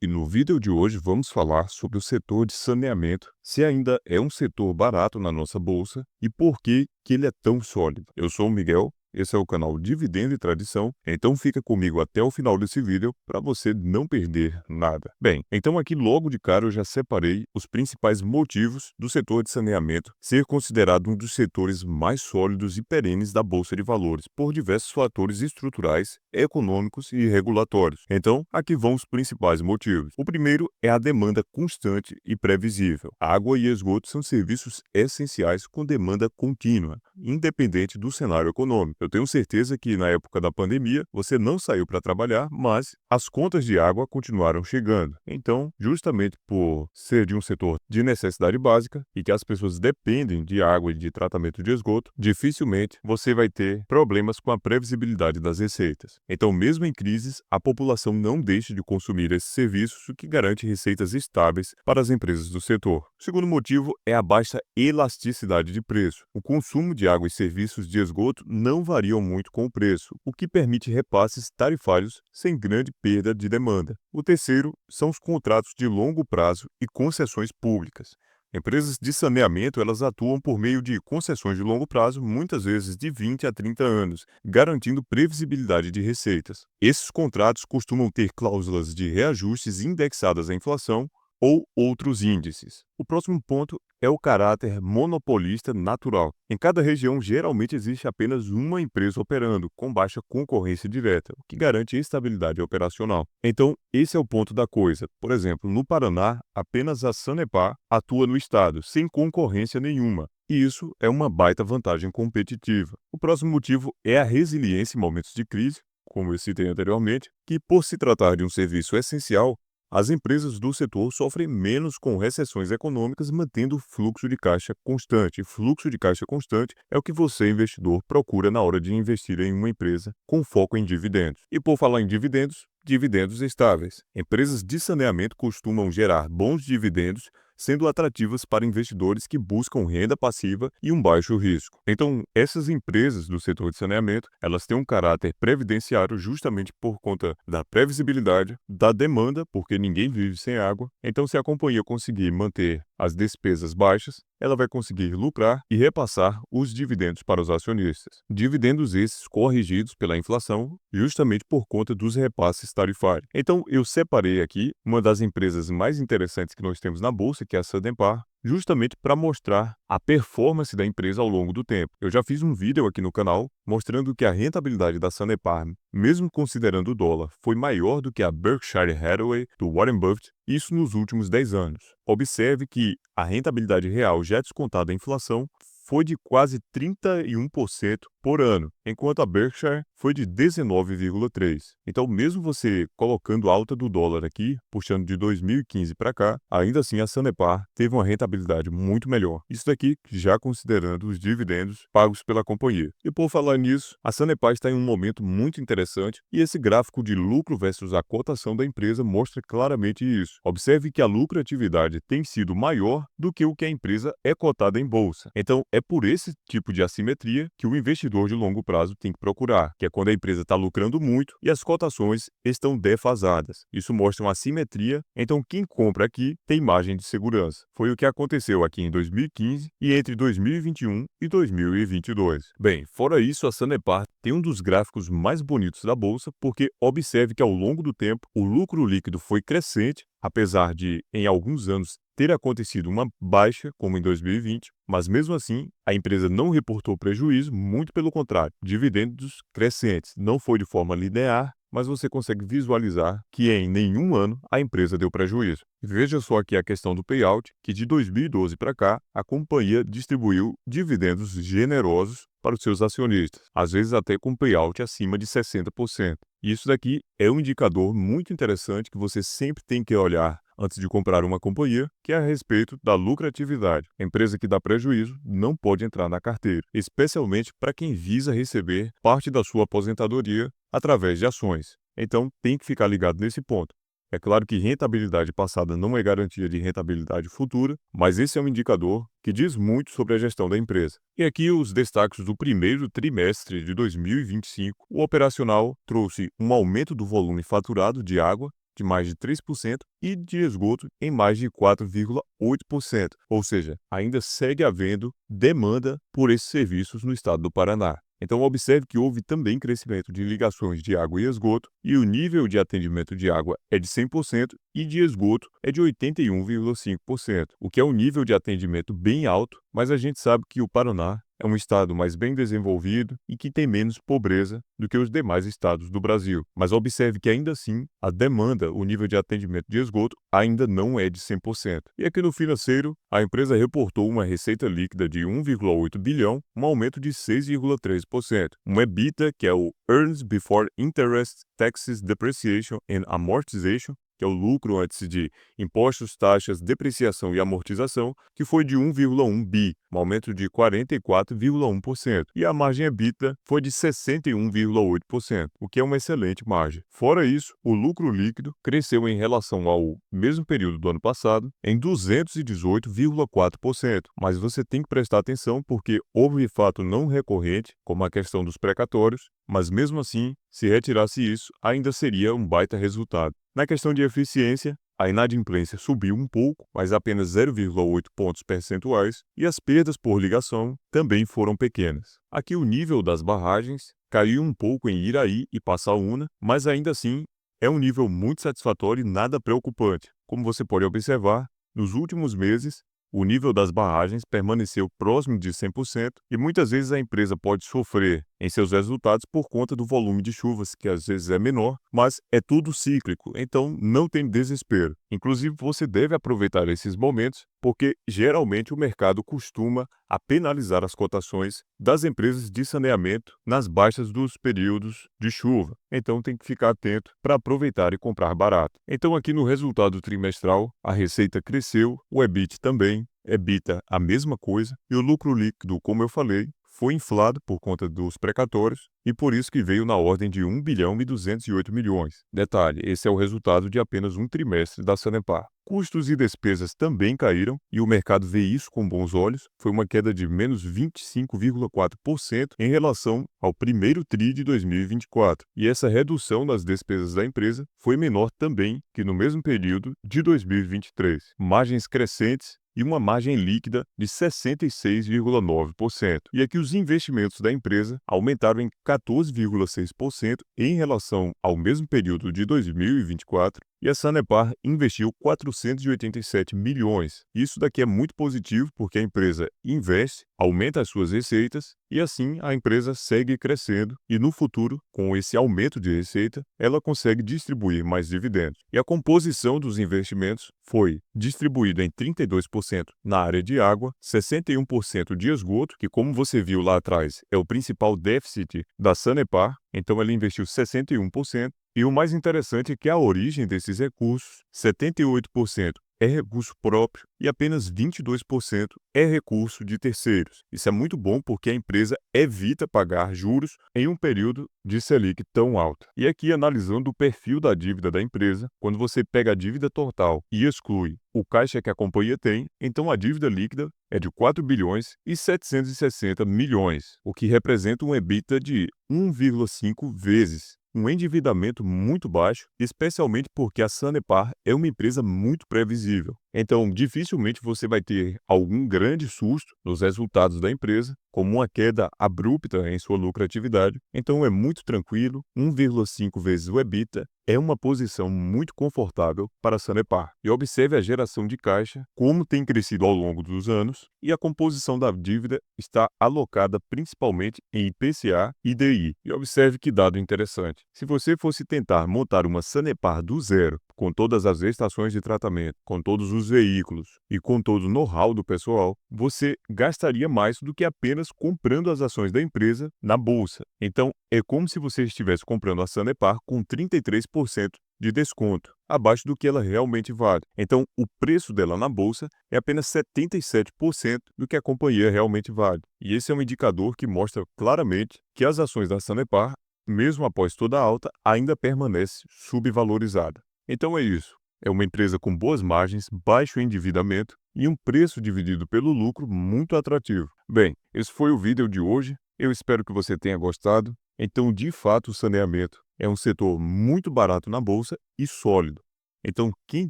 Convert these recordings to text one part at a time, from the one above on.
e no vídeo de hoje vamos falar sobre o setor de saneamento, se ainda é um setor barato na nossa bolsa e por que ele é tão sólido. Eu sou o Miguel, esse é o canal Dividendo e Tradição, então fica comigo até o final desse vídeo para você não perder nada. Bem, então aqui logo de cara eu já separei os principais motivos do setor de saneamento ser considerado um dos setores mais sólidos e perenes da Bolsa de Valores, por diversos fatores estruturais, econômicos e regulatórios. Então, aqui vão os principais motivos. O primeiro é a demanda constante e previsível. Água e esgoto são serviços essenciais com demanda contínua, independente do cenário econômico. Eu tenho certeza que na época da pandemia você não saiu para trabalhar, mas as contas de água continuaram chegando. Então, justamente por ser de um setor de necessidade básica e que as pessoas dependem de água e de tratamento de esgoto, dificilmente você vai ter problemas com a previsibilidade das receitas. Então, mesmo em crises, a população não deixa de consumir esses serviços, o que garante receitas estáveis para as empresas do setor. O segundo motivo é a baixa elasticidade de preço. O consumo de água e serviços de esgoto não variam muito com o preço, o que permite repasses tarifários sem grande perda de demanda. O terceiro são os contratos de longo prazo e concessões públicas. Empresas de saneamento, elas atuam por meio de concessões de longo prazo, muitas vezes de 20 a 30 anos, garantindo previsibilidade de receitas. Esses contratos costumam ter cláusulas de reajustes indexadas à inflação ou outros índices. O próximo ponto é o caráter monopolista natural. Em cada região, geralmente existe apenas uma empresa operando, com baixa concorrência direta, o que garante estabilidade operacional. Então, esse é o ponto da coisa. Por exemplo, no Paraná, apenas a Sanepar atua no estado, sem concorrência nenhuma. E isso é uma baita vantagem competitiva. O próximo motivo é a resiliência em momentos de crise, como eu citei anteriormente, que por se tratar de um serviço essencial, as empresas do setor sofrem menos com recessões econômicas, mantendo o fluxo de caixa constante. Fluxo de caixa constante é o que você, investidor, procura na hora de investir em uma empresa com foco em dividendos. E por falar em dividendos, dividendos estáveis. Empresas de saneamento costumam gerar bons dividendos, sendo atrativas para investidores que buscam renda passiva e um baixo risco. Então, essas empresas do setor de saneamento, elas têm um caráter previdenciário justamente por conta da previsibilidade, da demanda, porque ninguém vive sem água. Então, se a companhia conseguir manter as despesas baixas, ela vai conseguir lucrar e repassar os dividendos para os acionistas. Dividendos esses corrigidos pela inflação, justamente por conta dos repasses tarifários. Então, eu separei aqui uma das empresas mais interessantes que nós temos na bolsa, que é a Sanepar, justamente para mostrar a performance da empresa ao longo do tempo. Eu já fiz um vídeo aqui no canal mostrando que a rentabilidade da Sanepar, mesmo considerando o dólar, foi maior do que a Berkshire Hathaway do Warren Buffett, isso nos últimos 10 anos. Observe que a rentabilidade real já descontada a inflação foi de quase 31% por ano, enquanto a Berkshire foi de 19,3%. Então, mesmo você colocando a alta do dólar aqui, puxando de 2015 para cá, ainda assim a Sanepar teve uma rentabilidade muito melhor. Isso daqui já considerando os dividendos pagos pela companhia. E por falar nisso, a Sanepar está em um momento muito interessante e esse gráfico de lucro versus a cotação da empresa mostra claramente isso. Observe que a lucratividade tem sido maior do que o que a empresa é cotada em bolsa. Então, é por esse tipo de assimetria que o investidor de longo prazo tem que procurar, que é quando a empresa está lucrando muito e as cotações estão defasadas. Isso mostra uma assimetria, então quem compra aqui tem margem de segurança. Foi o que aconteceu aqui em 2015 e entre 2021 e 2022. Bem, fora isso, a Sanepar tem um dos gráficos mais bonitos da bolsa, porque observe que ao longo do tempo o lucro líquido foi crescente, apesar de, em alguns anos, ter acontecido uma baixa, como em 2020, mas mesmo assim, a empresa não reportou prejuízo, muito pelo contrário, dividendos crescentes. Não foi de forma linear, mas você consegue visualizar que em nenhum ano a empresa deu prejuízo. Veja só aqui a questão do payout, que de 2012 para cá, a companhia distribuiu dividendos generosos para os seus acionistas, às vezes até com payout acima de 60%. E isso daqui é um indicador muito interessante que você sempre tem que olhar antes de comprar uma companhia, que é a respeito da lucratividade. A empresa que dá prejuízo não pode entrar na carteira, especialmente para quem visa receber parte da sua aposentadoria através de ações. Então, tem que ficar ligado nesse ponto. É claro que rentabilidade passada não é garantia de rentabilidade futura, mas esse é um indicador que diz muito sobre a gestão da empresa. E aqui os destaques do primeiro trimestre de 2025. O operacional trouxe um aumento do volume faturado de água de mais de 3% e de esgoto em mais de 4,8%. Ou seja, ainda segue havendo demanda por esses serviços no estado do Paraná. Então, observe que houve também crescimento de ligações de água e esgoto, e o nível de atendimento de água é de 100% e de esgoto é de 81,5%, o que é um nível de atendimento bem alto, mas a gente sabe que o Paraná é um estado mais bem desenvolvido e que tem menos pobreza do que os demais estados do Brasil. Mas observe que ainda assim, a demanda, o nível de atendimento de esgoto, ainda não é de 100%. E aqui no financeiro, a empresa reportou uma receita líquida de 1,8 bilhão, um aumento de 6,3%. Um EBITDA, que é o Earnings Before Interest, Taxes, Depreciation and Amortization, que é o lucro antes de impostos, taxas, depreciação e amortização, que foi de 1,1 bi, um aumento de 44,1%. E a margem EBITDA foi de 61,8%, o que é uma excelente margem. Fora isso, o lucro líquido cresceu em relação ao mesmo período do ano passado em 218,4%. Mas você tem que prestar atenção porque houve fato não recorrente, como a questão dos precatórios, mas mesmo assim, se retirasse isso, ainda seria um baita resultado. Na questão de eficiência, a inadimplência subiu um pouco, mas apenas 0,8 pontos percentuais, e as perdas por ligação também foram pequenas. Aqui o nível das barragens caiu um pouco em Iraí e Passaúna, mas ainda assim é um nível muito satisfatório e nada preocupante. Como você pode observar, nos últimos meses, o nível das barragens permaneceu próximo de 100% e muitas vezes a empresa pode sofrer em seus resultados por conta do volume de chuvas, que às vezes é menor, mas é tudo cíclico, então não tem desespero. Inclusive, você deve aproveitar esses momentos, porque geralmente o mercado costuma a penalizar as cotações das empresas de saneamento nas baixas dos períodos de chuva. Então tem que ficar atento para aproveitar e comprar barato. Então aqui no resultado trimestral, a receita cresceu, o EBIT também, EBITDA a mesma coisa, e o lucro líquido, como eu falei, foi inflado por conta dos precatórios e por isso que veio na ordem de 1 bilhão e 208 milhões. Detalhe, esse é o resultado de apenas um trimestre da Sanepar. Custos e despesas também caíram e o mercado vê isso com bons olhos. Foi uma queda de menos 25,4% em relação ao primeiro TRI de 2024. E essa redução nas despesas da empresa foi menor também que no mesmo período de 2023. Margens crescentes e uma margem líquida de 66,9%. E aqui os investimentos da empresa aumentaram em 14,6% em relação ao mesmo período de 2024, e a Sanepar investiu 487 milhões. Isso daqui é muito positivo porque a empresa investe, aumenta as suas receitas e assim a empresa segue crescendo e no futuro, com esse aumento de receita, ela consegue distribuir mais dividendos. E a composição dos investimentos foi distribuída em 32% na área de água, 61% de esgoto, que como você viu lá atrás é o principal déficit da Sanepar, então ela investiu 61%. E o mais interessante é que a origem desses recursos, 78% é recurso próprio e apenas 22% é recurso de terceiros. Isso é muito bom porque a empresa evita pagar juros em um período de Selic tão alto. E aqui analisando o perfil da dívida da empresa, quando você pega a dívida total e exclui o caixa que a companhia tem, então a dívida líquida é de 4 bilhões e 760 milhões, o que representa um EBITDA de 1,5 vezes. Um endividamento muito baixo, especialmente porque a Sanepar é uma empresa muito previsível. Então, dificilmente você vai ter algum grande susto nos resultados da empresa, como uma queda abrupta em sua lucratividade. Então, é muito tranquilo, 1,5 vezes o EBITDA é uma posição muito confortável para a Sanepar. E observe a geração de caixa, como tem crescido ao longo dos anos, e a composição da dívida está alocada principalmente em IPCA e DI. E observe que dado interessante. Se você fosse tentar montar uma Sanepar do zero, com todas as estações de tratamento, com todos os veículos e com todo o know-how do pessoal, você gastaria mais do que apenas comprando as ações da empresa na bolsa. Então, é como se você estivesse comprando a Sanepar com 33% de desconto, abaixo do que ela realmente vale. Então, o preço dela na bolsa é apenas 77% do que a companhia realmente vale. E esse é um indicador que mostra claramente que as ações da Sanepar, mesmo após toda a alta, ainda permanece subvalorizada. Então é isso. É uma empresa com boas margens, baixo endividamento e um preço dividido pelo lucro muito atrativo. Bem, esse foi o vídeo de hoje. Eu espero que você tenha gostado. Então, de fato, o saneamento é um setor muito barato na bolsa e sólido. Então, quem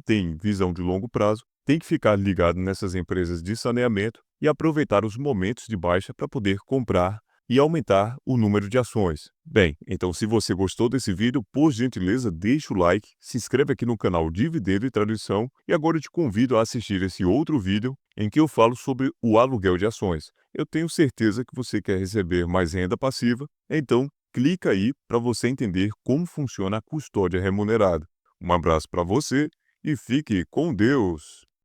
tem visão de longo prazo tem que ficar ligado nessas empresas de saneamento e aproveitar os momentos de baixa para poder comprar e aumentar o número de ações. Bem, então se você gostou desse vídeo, por gentileza, deixa o like, se inscreve aqui no canal Dividendo e Tradição e agora eu te convido a assistir esse outro vídeo em que eu falo sobre o aluguel de ações. Eu tenho certeza que você quer receber mais renda passiva, então clica aí para você entender como funciona a custódia remunerada. Um abraço para você e fique com Deus!